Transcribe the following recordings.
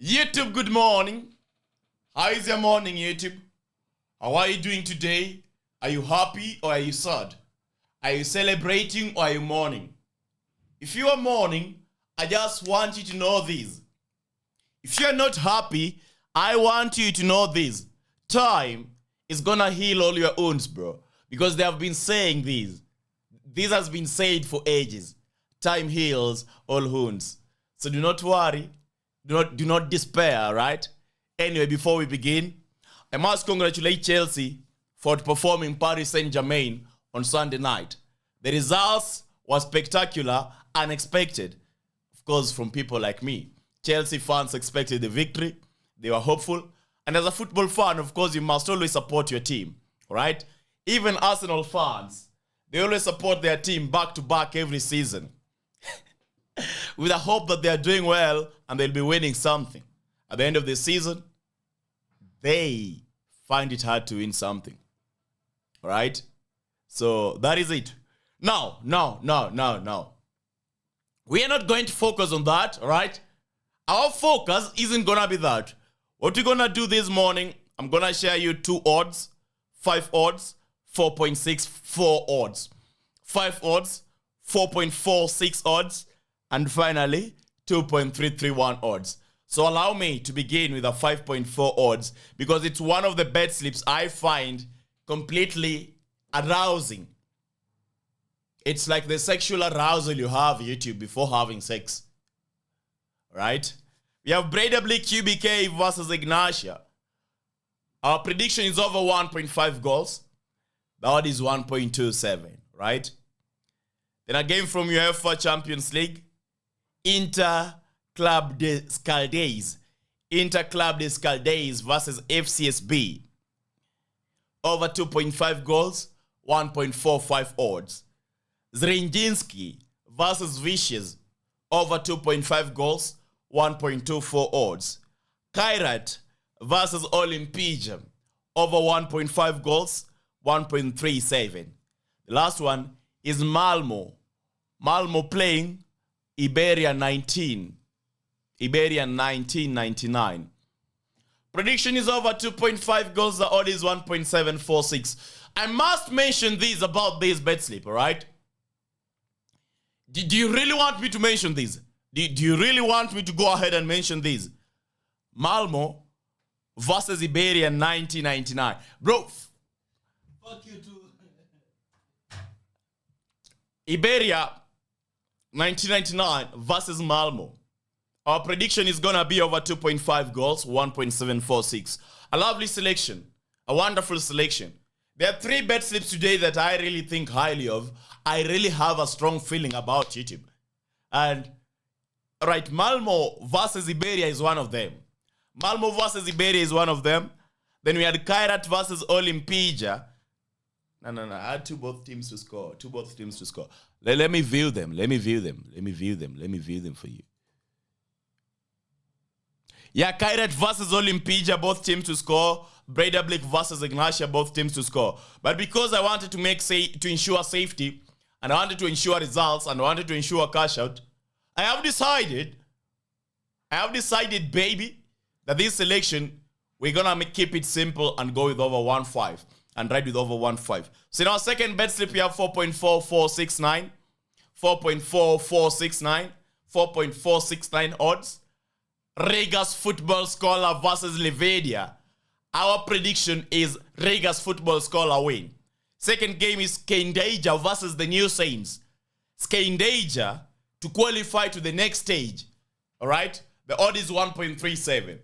YouTube, good morning. How is your morning, YouTube? How are you doing today? Are you happy or are you sad? Are you celebrating or are you mourning? If you are mourning, I just want you to know this. If you are not happy, I want you to know this. Time is gonna heal all your wounds, bro. Because they have been saying this. This has been said for ages. Time heals all wounds. So do not worry. Do not despair, right? Anyway, before we begin, I must congratulate Chelsea for performing Paris Saint-Germain on Sunday night. The results were spectacular, unexpected. Of course, from people like me. Chelsea fans expected the victory. They were hopeful. And as a football fan, of course, you must always support your team, right? Even Arsenal fans, they always support their team back-to-back every season. With the hope that they are doing well and they'll be winning something. At the end of the season, they find it hard to win something. All right? So that is it. Now. We are not going to focus on that, all right? Our focus isn't going to be that. What we're going to do this morning, I'm going to share you 2 odds, 5 odds, 4.64 odds. 5 odds, 4.46 odds, and finally, 2.331 odds. So allow me to begin with a 5.4 odds because it's one of the bet slips I find completely arousing. It's like the sexual arousal you have, YouTube, before having sex. Right? We have Breidablik QBK versus Ignatia. Our prediction is over 1.5 goals. The odd is 1.27, right? Then a game from UEFA Champions League. Inter Club de Scaldes versus FCSB. Over 2.5 goals, 1.45 odds. Zrinjinski versus Vicious. Over 2.5 goals, 1.24 odds. Kairat versus Olimpija. Over 1.5 goals, 1.37. The last one is Malmo. Malmo playing Iberia 1999. Prediction is over 2.5 goals. The odd is 1.746. I must mention this about this bet slip, all right? Do you really want me to mention this? Do you really want me to go ahead and mention this? Malmo versus Iberia 1999. Bro, fuck you too. Iberia 1999 versus Malmo. Our prediction is going to be over 2.5 goals, 1.746. A lovely selection. A wonderful selection. There are 3 bet slips today that I really think highly of. I really have a strong feeling about YouTube. And, right, Malmo versus Iberia is one of them. Malmo versus Iberia is one of them. Then we had Kairat versus Olimpija. No. I had both teams to score. Let me view them for you. Yeah, Kairat versus Olimpija, both teams to score. Breidablik versus Ignatia, both teams to score. But because I wanted to ensure safety, and I wanted to ensure results, and I wanted to ensure cash out, I have decided, baby, that this selection, we're gonna keep it simple and go with over 1.5. And ride with over 1.5. So in our second bet slip, we have 4.4469, 4.4469, 4.469 odds. Riga's Football Scholar versus Levadia. Our prediction is Riga's Football Scholar win. Second game is Skandeja versus the New Saints. Skandeja to qualify to the next stage. All right? The odd is 1.37.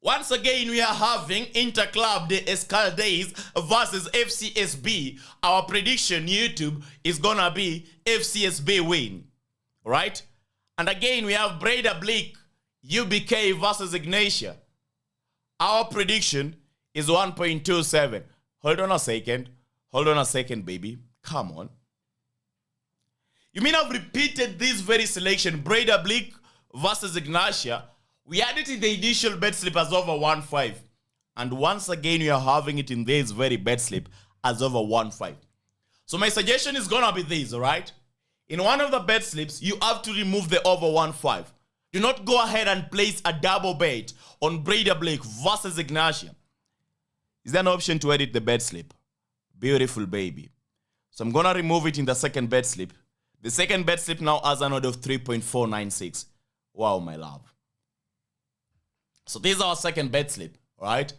Once again, we are having Inter Club de Escaldes versus FCSB. Our prediction, YouTube, is gonna be FCSB win. Right? And again, we have Breidablik UBK versus Ignatia. Our prediction is 1.27. Hold on a second, baby. Come on. You mean I've repeated this very selection, Breidablik versus Ignatia. We had it in the initial bet slip as over 1.5. And once again, we are having it in this very bet slip as over 1.5. So my suggestion is going to be this, all right? In one of the bet slips, you have to remove the over 1.5. Do not go ahead and place a double bet on Breda Blake versus Ignatia. Is there an option to edit the bet slip? Beautiful, baby. So I'm going to remove it in the second bet slip. The second bet slip now has an odd of 3.496. Wow, my love. So this is our second bet slip, right?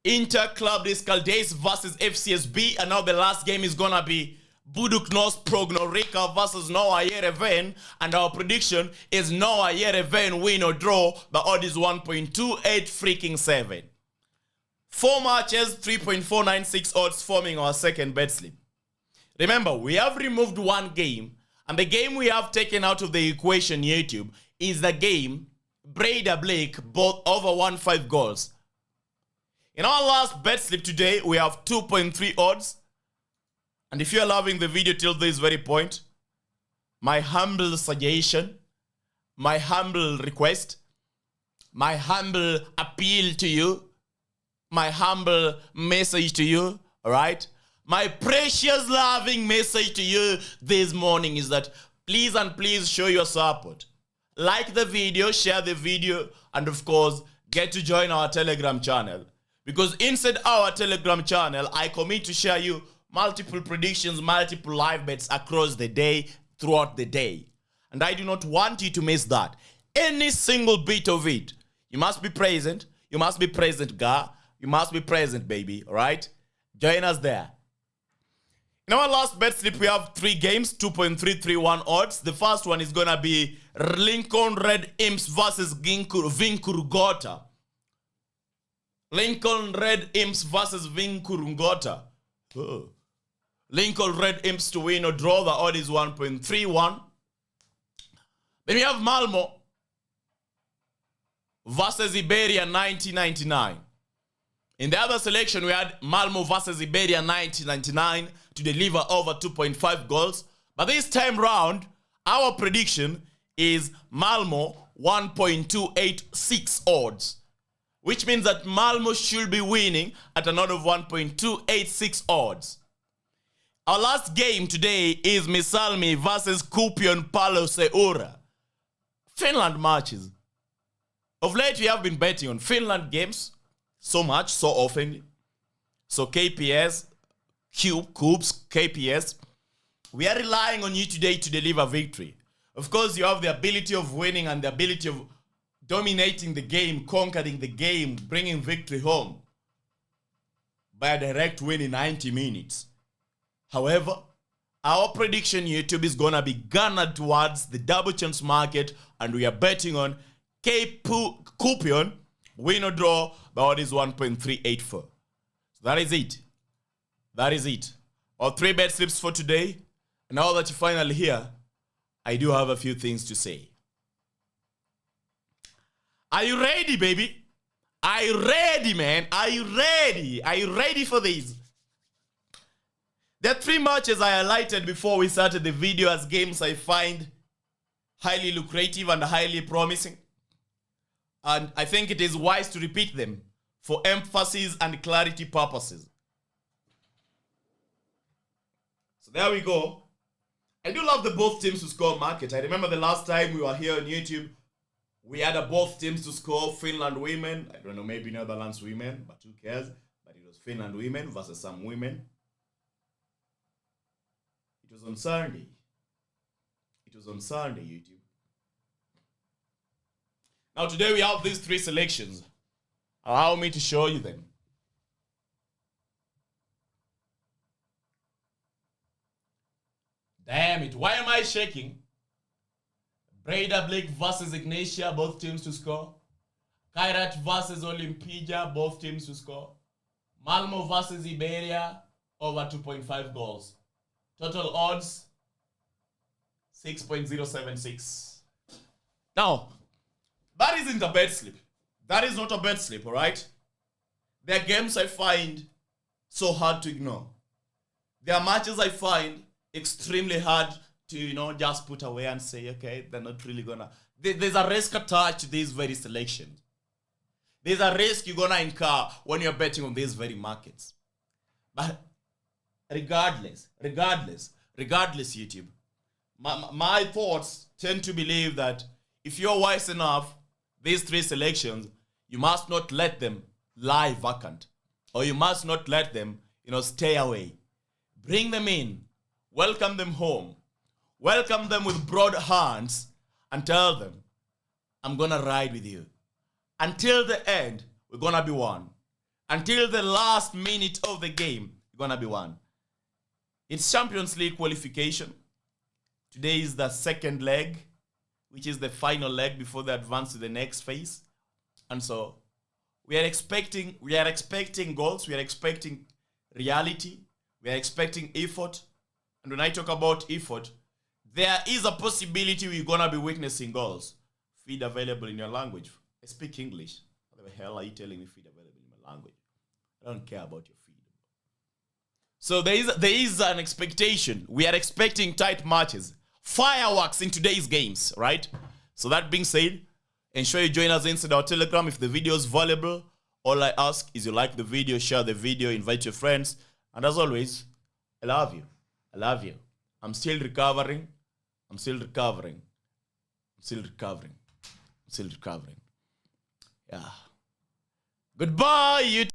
Inter Club Descaldes versus FCSB. And now the last game is going to be Buduknos Prognorica versus Noah Yerevan. And our prediction is Noah Yerevan win or draw. The odd is 1.28 4 matches, 3.496 odds forming our second bet slip. Remember, we have removed one game. And the game we have taken out of the equation, YouTube, is the game Breda Blake both over 1.5 goals. In our last bet slip today, we have 2.3 odds. And if you're loving the video till this very point, my humble suggestion, my humble request, my humble appeal to you, my humble message to you, all right? My precious loving message to you this morning is that please and please show your support. Like the video, share the video, and of course, get to join our Telegram channel. Because inside our Telegram channel, I commit to share you multiple predictions, multiple live bets across the day, throughout the day. And I do not want you to miss that. Any single bit of it. You must be present. You must be present, Ga. You must be present, baby. All right? Join us there. In our last bet slip, we have 3 games, 2.331 odds. The first one is going to be Lincoln Red Imps versus Vinkurugota. Lincoln Red Imps versus Vinkurugota. Oh. Lincoln Red Imps to win or draw. The odd is 1.31. Then we have Malmo versus Iberia 1999. In the other selection, we had Malmo versus Iberia 1999 to deliver over 2.5 goals. But this time round, our prediction is Malmo 1.286 odds. Which means that Malmo should be winning at an odd of 1.286 odds. Our last game today is Misalmi versus Kupion Palo Seura. Finland matches. Of late, we have been betting on Finland games so much, so often. So KPS, Cubes, KPS. We are relying on you today to deliver victory. Of course, you have the ability of winning and the ability of dominating the game, conquering the game, bringing victory home by a direct win in 90 minutes. However, our prediction YouTube is going to be garnered towards the double chance market, and we are betting on Kupion win or draw. The odd is 1.384. So that is it. That is it. Our 3 bet slips for today. And now that you're finally here, I do have a few things to say. Are you ready, baby? Are you ready, man? Are you ready? Are you ready for this? There are 3 matches I highlighted before we started the video as games I find highly lucrative and highly promising. And I think it is wise to repeat them for emphasis and clarity purposes. So there we go. I do love the both teams to score market. I remember the last time we were here on YouTube, we had both teams to score, Finland women. I don't know, maybe Netherlands women, but who cares? But it was Finland women versus some women. It was on Sunday. It was on Sunday, YouTube. Now today we have these 3 selections. Allow me to show you them. Damn it, why am I shaking? Breda Blake versus Ignatia, both teams to score. Kairat versus Olimpija, both teams to score. Malmo versus Iberia, over 2.5 goals. Total odds, 6.076. Now, that isn't a bet slip. That is not a bet slip, all right? There are games I find so hard to ignore. There are matches I find extremely hard to, just put away and say, okay, they're not really gonna. There's a risk attached to these very selections. There's a risk you're gonna incur when you're betting on these very markets. But regardless, YouTube, my thoughts tend to believe that if you're wise enough, these 3 selections, you must not let them lie vacant. Or you must not let them, stay away. Bring them in. Welcome them home. Welcome them with broad hands and tell them, I'm going to ride with you. Until the end, we're going to be one. Until the last minute of the game, we're going to be one. It's Champions League qualification. Today is the second leg, which is the final leg before they advance to the next phase. And so we are expecting goals, we are expecting reality, we are expecting effort. And when I talk about effort, there is a possibility we're going to be witnessing goals. Feed available in your language. I speak English. What the hell are you telling me feed available in my language? I don't care about your feed. So there is an expectation. We are expecting tight matches. Fireworks in today's games, right? So that being said, ensure you join us inside our Telegram if the video is valuable. All I ask is you like the video, share the video, invite your friends. And as always, I love you. I love you. I'm still recovering. I'm still recovering. I'm still recovering. I'm still recovering. Yeah. Goodbye, you.